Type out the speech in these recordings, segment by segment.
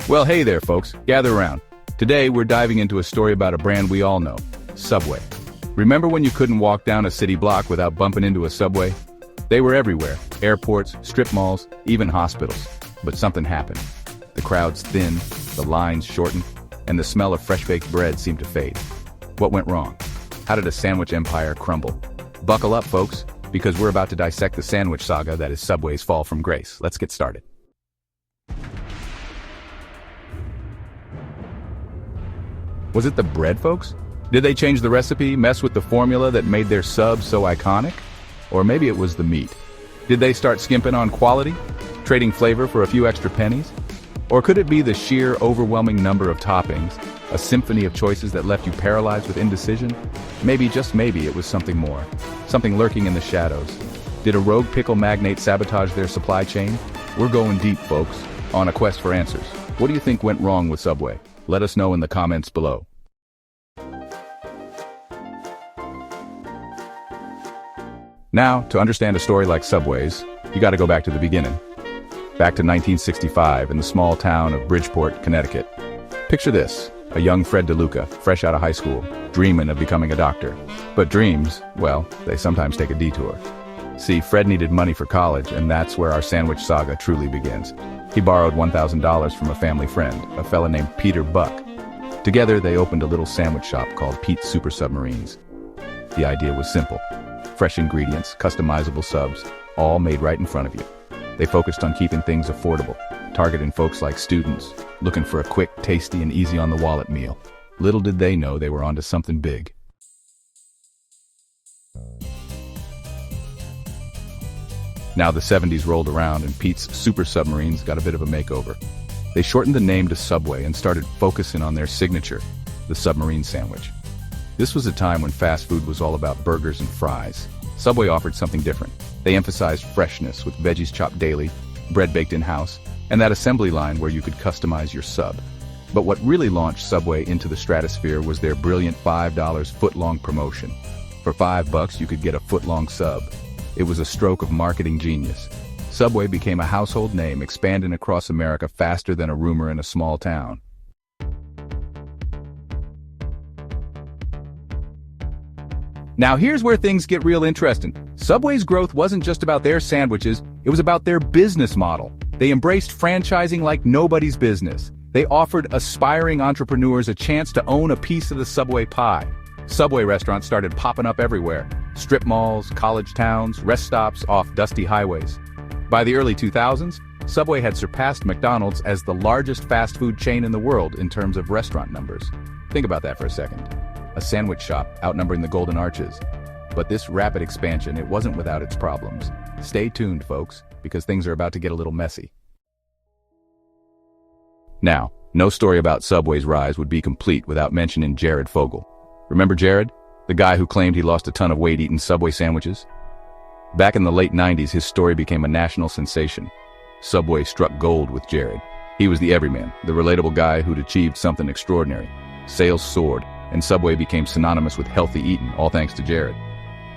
Well, hey there, folks. Gather around. Today, we're diving into a story about a brand we all know, Subway. Remember when you couldn't walk down a city block without bumping into a Subway? They were everywhere, airports, strip malls, even hospitals. But something happened. The crowds thinned, the lines shortened, and the smell of fresh-baked bread seemed to fade. What went wrong? How did a sandwich empire crumble? Buckle up, folks, because we're about to dissect the sandwich saga that is Subway's fall from grace. Let's get started. Was it the bread, folks? Did they change the recipe, mess with the formula that made their sub so iconic? Or maybe it was the meat. Did they start skimping on quality, trading flavor for a few extra pennies? Or could it be the sheer overwhelming number of toppings, a symphony of choices that left you paralyzed with indecision? Maybe, just maybe, it was something more, something lurking in the shadows. Did a rogue pickle magnate sabotage their supply chain? We're going deep, folks, on a quest for answers. What do you think went wrong with Subway? Let us know in the comments below. Now, to understand a story like Subway's, you gotta go back to the beginning. Back to 1965 in the small town of Bridgeport, Connecticut. Picture this, a young Fred DeLuca, fresh out of high school, dreaming of becoming a doctor. But dreams, well, they sometimes take a detour. See, Fred needed money for college, and that's where our sandwich saga truly begins. He borrowed $1,000 from a family friend, a fella named Peter Buck. Together, they opened a little sandwich shop called Pete's Super Submarines. The idea was simple. Fresh ingredients, customizable subs, all made right in front of you. They focused on keeping things affordable, targeting folks like students, looking for a quick, tasty, and easy-on-the-wallet meal. Little did they know they were onto something big. Now the 70s rolled around and Pete's Super Submarines got a bit of a makeover. They shortened the name to Subway and started focusing on their signature, the submarine sandwich. This was a time when fast food was all about burgers and fries. Subway offered something different. They emphasized freshness with veggies chopped daily, bread baked in-house, and that assembly line where you could customize your sub. But what really launched Subway into the stratosphere was their brilliant $5 footlong promotion. For $5 you could get a footlong sub. It was a stroke of marketing genius. Subway became a household name, expanding across America faster than a rumor in a small town. Now here's where things get real interesting. Subway's growth wasn't just about their sandwiches, it was about their business model. They embraced franchising like nobody's business. They offered aspiring entrepreneurs a chance to own a piece of the Subway pie. Subway restaurants started popping up everywhere. Strip malls, college towns, rest stops off dusty highways. By the early 2000s, Subway had surpassed McDonald's as the largest fast food chain in the world in terms of restaurant numbers. Think about that for a second. A sandwich shop outnumbering the Golden Arches. But this rapid expansion, it wasn't without its problems. Stay tuned, folks, because things are about to get a little messy. Now, no story about Subway's rise would be complete without mentioning Jared Fogle. Remember Jared? The guy who claimed he lost a ton of weight eating Subway sandwiches? Back in the late 90s, his story became a national sensation. Subway struck gold with Jared. He was the everyman, the relatable guy who'd achieved something extraordinary. Sales soared, and Subway became synonymous with healthy eating, all thanks to Jared.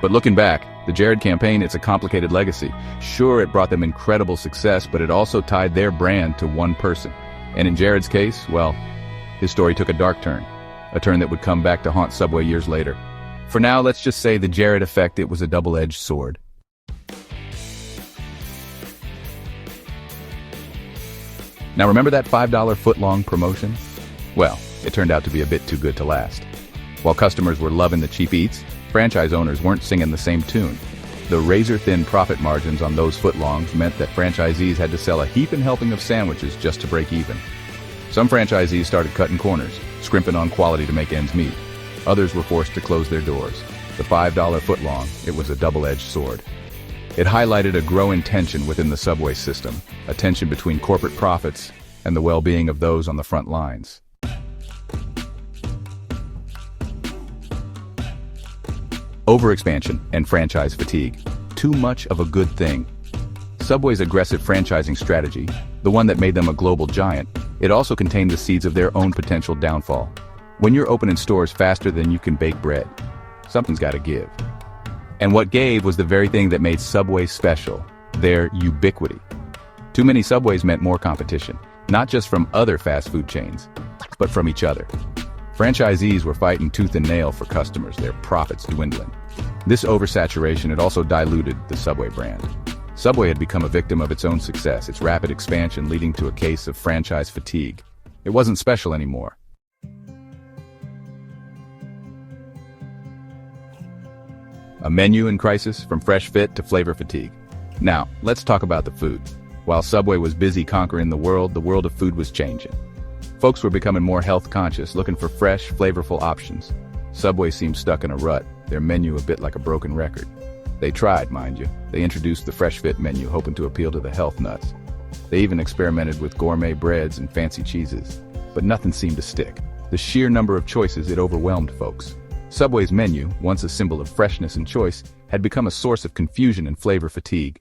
But looking back, the Jared campaign, it's a complicated legacy. Sure, it brought them incredible success, but it also tied their brand to one person. And in Jared's case, well, his story took a dark turn. A turn that would come back to haunt Subway years later. For now, let's just say the Jared effect, it was a double-edged sword. Now remember that $5 footlong promotion? Well, it turned out to be a bit too good to last. While customers were loving the cheap eats, franchise owners weren't singing the same tune. The razor-thin profit margins on those footlongs meant that franchisees had to sell a heaping helping of sandwiches just to break even. Some franchisees started cutting corners, scrimping on quality to make ends meet. Others were forced to close their doors. The $5 footlong, it was a double-edged sword. It highlighted a growing tension within the Subway system, a tension between corporate profits and the well-being of those on the front lines. Overexpansion and franchise fatigue. Too much of a good thing. Subway's aggressive franchising strategy, the one that made them a global giant, it also contained the seeds of their own potential downfall. When you're opening stores faster than you can bake bread, something's got to give. And what gave was the very thing that made Subway special, their ubiquity. Too many Subways meant more competition. Not just from other fast food chains, but from each other. Franchisees were fighting tooth and nail for customers, their profits dwindling. This oversaturation had also diluted the Subway brand. Subway had become a victim of its own success, its rapid expansion leading to a case of franchise fatigue. It wasn't special anymore. A menu in crisis, from fresh fit to flavor fatigue. Now, let's talk about the food. While Subway was busy conquering the world of food was changing. Folks were becoming more health conscious, looking for fresh, flavorful options. Subway seemed stuck in a rut, their menu a bit like a broken record. They tried, mind you. They introduced the Fresh Fit menu, hoping to appeal to the health nuts. They even experimented with gourmet breads and fancy cheeses. But nothing seemed to stick. The sheer number of choices, it overwhelmed folks. Subway's menu, once a symbol of freshness and choice, had become a source of confusion and flavor fatigue.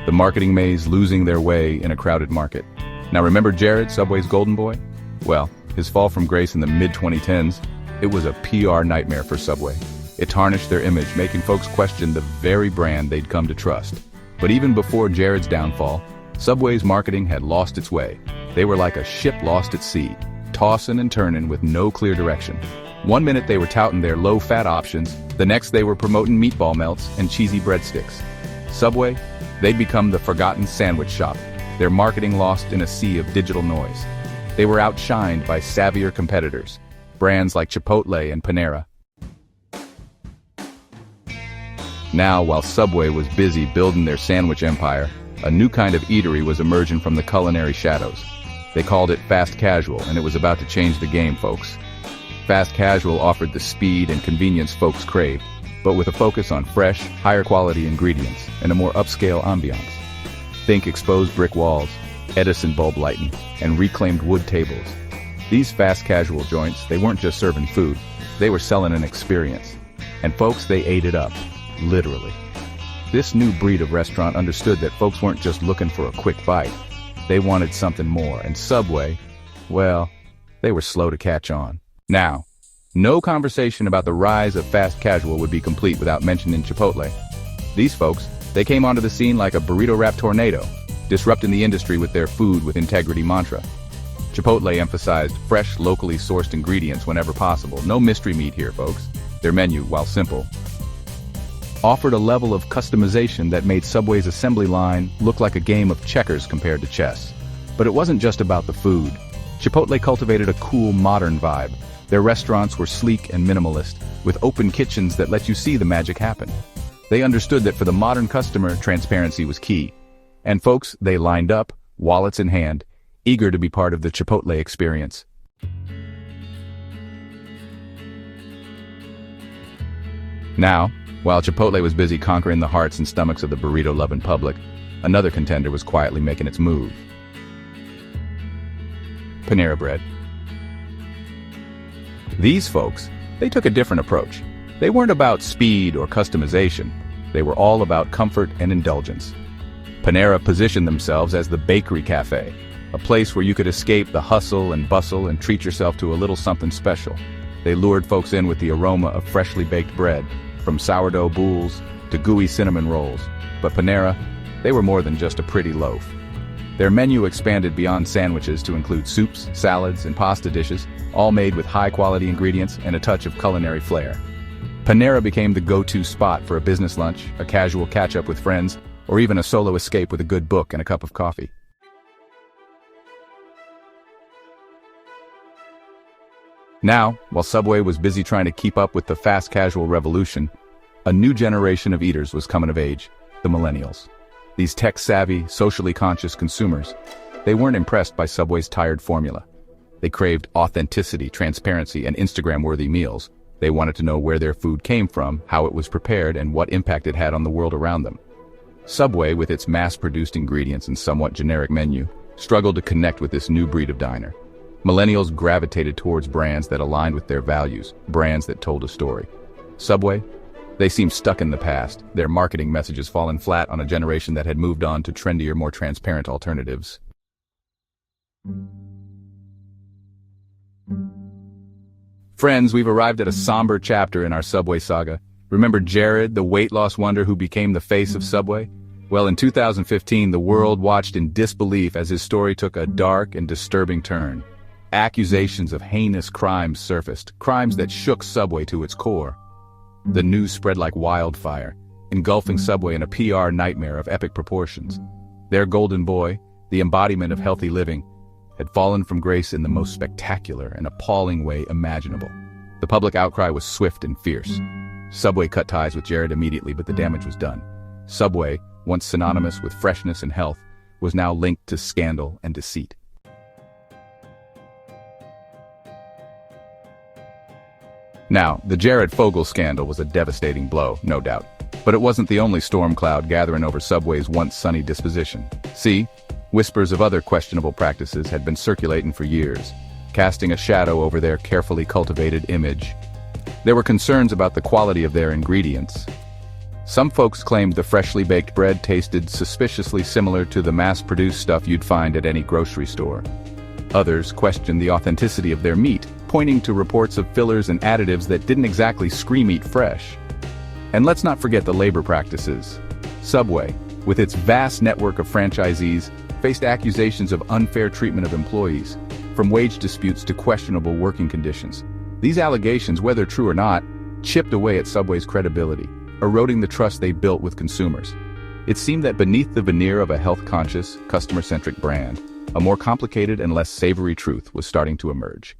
The marketing maze losing their way in a crowded market. Now remember Jared, Subway's golden boy? Well, his fall from grace in the mid-2010s, it was a PR nightmare for Subway. It tarnished their image, making folks question the very brand they'd come to trust. But even before Jared's downfall, Subway's marketing had lost its way. They were like a ship lost at sea, tossing and turning with no clear direction. One minute they were touting their low-fat options, the next they were promoting meatball melts and cheesy breadsticks. Subway, they'd become the forgotten sandwich shop, their marketing lost in a sea of digital noise. They were outshined by savvier competitors, brands like Chipotle and Panera. Now, while Subway was busy building their sandwich empire, a new kind of eatery was emerging from the culinary shadows. They called it fast casual, and it was about to change the game, folks. Fast casual offered the speed and convenience folks craved, but with a focus on fresh, higher quality ingredients and a more upscale ambiance. Think exposed brick walls, Edison bulb lighting, and reclaimed wood tables. These fast casual joints, they weren't just serving food, they were selling an experience. And folks, they ate it up, literally. This new breed of restaurant understood that folks weren't just looking for a quick bite. They wanted something more, and Subway, well, they were slow to catch on. Now, no conversation about the rise of fast casual would be complete without mentioning Chipotle. These folks, they came onto the scene like a burrito-wrapped tornado, disrupting the industry with their food with integrity mantra. Chipotle emphasized fresh, locally sourced ingredients whenever possible. No mystery meat here, folks. Their menu, while simple, offered a level of customization that made Subway's assembly line look like a game of checkers compared to chess. But it wasn't just about the food. Chipotle cultivated a cool, modern vibe. Their restaurants were sleek and minimalist, with open kitchens that let you see the magic happen. They understood that for the modern customer, transparency was key. And folks, they lined up, wallets in hand, eager to be part of the Chipotle experience. Now, while Chipotle was busy conquering the hearts and stomachs of the burrito-loving public, another contender was quietly making its move. Panera Bread. These folks, they took a different approach. They weren't about speed or customization. They were all about comfort and indulgence. Panera positioned themselves as the bakery cafe, a place where you could escape the hustle and bustle and treat yourself to a little something special. They lured folks in with the aroma of freshly baked bread, from sourdough boules to gooey cinnamon rolls. But Panera, they were more than just a pretty loaf. Their menu expanded beyond sandwiches to include soups, salads, and pasta dishes, all made with high-quality ingredients and a touch of culinary flair. Panera became the go-to spot for a business lunch, a casual catch-up with friends, or even a solo escape with a good book and a cup of coffee. Now, while Subway was busy trying to keep up with the fast casual revolution, a new generation of eaters was coming of age, the millennials. These tech-savvy, socially conscious consumers, they weren't impressed by Subway's tired formula. They craved authenticity, transparency, and Instagram-worthy meals. They wanted to know where their food came from, how it was prepared, and what impact it had on the world around them. Subway, with its mass-produced ingredients and somewhat generic menu, struggled to connect with this new breed of diner. Millennials gravitated towards brands that aligned with their values, brands that told a story. Subway, they seemed stuck in the past, their marketing messages falling flat on a generation that had moved on to trendier, more transparent alternatives. Friends, we've arrived at a somber chapter in our Subway saga. Remember Jared, the weight loss wonder who became the face of Subway? Well, in 2015, the world watched in disbelief as his story took a dark and disturbing turn. Accusations of heinous crimes surfaced, crimes that shook Subway to its core. The news spread like wildfire, engulfing Subway in a PR nightmare of epic proportions. Their golden boy, the embodiment of healthy living, had fallen from grace in the most spectacular and appalling way imaginable. The public outcry was swift and fierce. Subway cut ties with Jared immediately, but the damage was done. Subway, once synonymous with freshness and health, was now linked to scandal and deceit. Now, the Jared Fogle scandal was a devastating blow, no doubt. But it wasn't the only storm cloud gathering over Subway's once sunny disposition. See, whispers of other questionable practices had been circulating for years, casting a shadow over their carefully cultivated image. There were concerns about the quality of their ingredients. Some folks claimed the freshly baked bread tasted suspiciously similar to the mass-produced stuff you'd find at any grocery store. Others questioned the authenticity of their meat, pointing to reports of fillers and additives that didn't exactly scream eat fresh. And let's not forget the labor practices. Subway, with its vast network of franchisees, faced accusations of unfair treatment of employees, from wage disputes to questionable working conditions. These allegations, whether true or not, chipped away at Subway's credibility, eroding the trust they built with consumers. It seemed that beneath the veneer of a health-conscious, customer-centric brand, a more complicated and less savory truth was starting to emerge.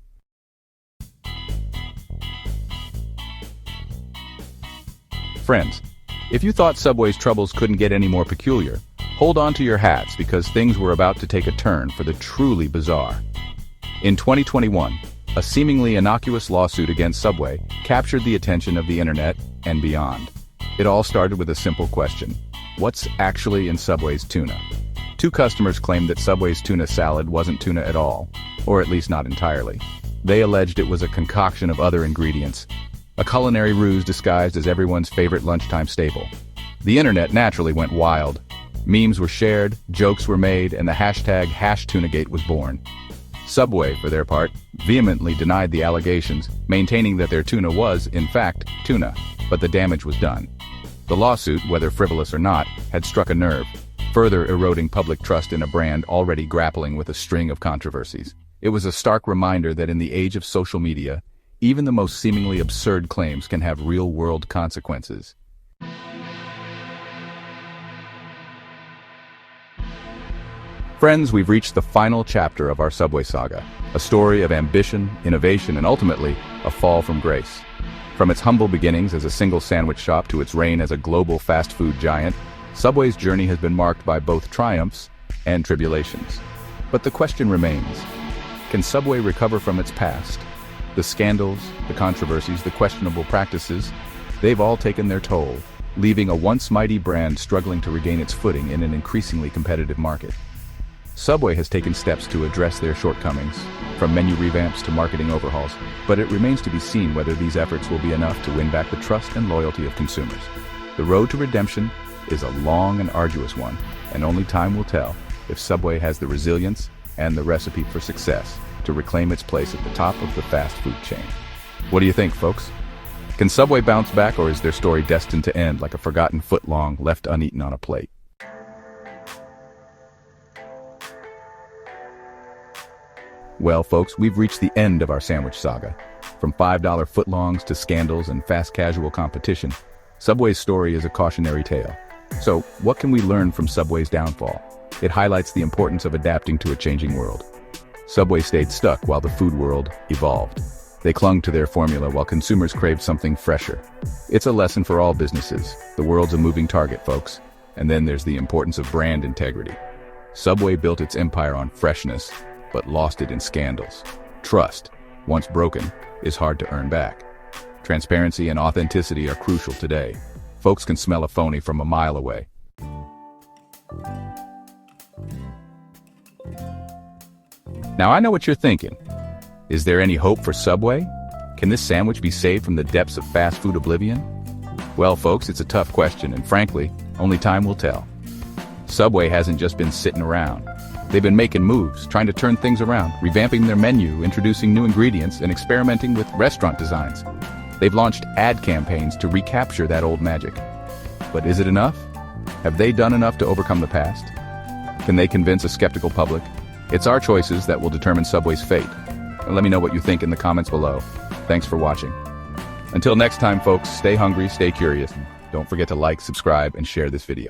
Friends, if you thought Subway's troubles couldn't get any more peculiar, hold on to your hats because things were about to take a turn for the truly bizarre. In 2021, a seemingly innocuous lawsuit against Subway captured the attention of the internet and beyond. It all started with a simple question: what's actually in Subway's tuna? Two customers claimed that Subway's tuna salad wasn't tuna at all, or at least not entirely. They alleged it was a concoction of other ingredients, a culinary ruse disguised as everyone's favorite lunchtime staple. The internet naturally went wild. Memes were shared, jokes were made, and the hashtag #TunaGate was born. Subway, for their part, vehemently denied the allegations, maintaining that their tuna was, in fact, tuna, but the damage was done. The lawsuit, whether frivolous or not, had struck a nerve, further eroding public trust in a brand already grappling with a string of controversies. It was a stark reminder that in the age of social media, even the most seemingly absurd claims can have real-world consequences. Friends, we've reached the final chapter of our Subway saga, a story of ambition, innovation, and ultimately, a fall from grace. From its humble beginnings as a single sandwich shop to its reign as a global fast food giant, Subway's journey has been marked by both triumphs and tribulations. But the question remains, can Subway recover from its past? The scandals, the controversies, the questionable practices, they've all taken their toll, leaving a once mighty brand struggling to regain its footing in an increasingly competitive market. Subway has taken steps to address their shortcomings, from menu revamps to marketing overhauls, but it remains to be seen whether these efforts will be enough to win back the trust and loyalty of consumers. The road to redemption is a long and arduous one, and only time will tell if Subway has the resilience and the recipe for success to reclaim its place at the top of the fast food chain. What do you think, folks? Can Subway bounce back, or is their story destined to end like a forgotten footlong left uneaten on a plate? Well, folks, we've reached the end of our sandwich saga. From $5 footlongs to scandals and fast casual competition, Subway's story is a cautionary tale. So, what can we learn from Subway's downfall? It highlights the importance of adapting to a changing world. Subway stayed stuck while the food world evolved. They clung to their formula while consumers craved something fresher. It's a lesson for all businesses. The world's a moving target, folks. And then there's the importance of brand integrity. Subway built its empire on freshness, but lost it in scandals. Trust, once broken, is hard to earn back. Transparency and authenticity are crucial today. Folks can smell a phony from a mile away. Now I know what you're thinking. Is there any hope for Subway? Can this sandwich be saved from the depths of fast food oblivion? Well, folks, it's a tough question, and frankly, only time will tell. Subway hasn't just been sitting around. They've been making moves, trying to turn things around, revamping their menu, introducing new ingredients, and experimenting with restaurant designs. They've launched ad campaigns to recapture that old magic. But is it enough? Have they done enough to overcome the past? Can they convince a skeptical public? It's our choices that will determine Subway's fate. Let me know what you think in the comments below. Thanks for watching. Until next time, folks, stay hungry, stay curious. Don't forget to like, subscribe, and share this video.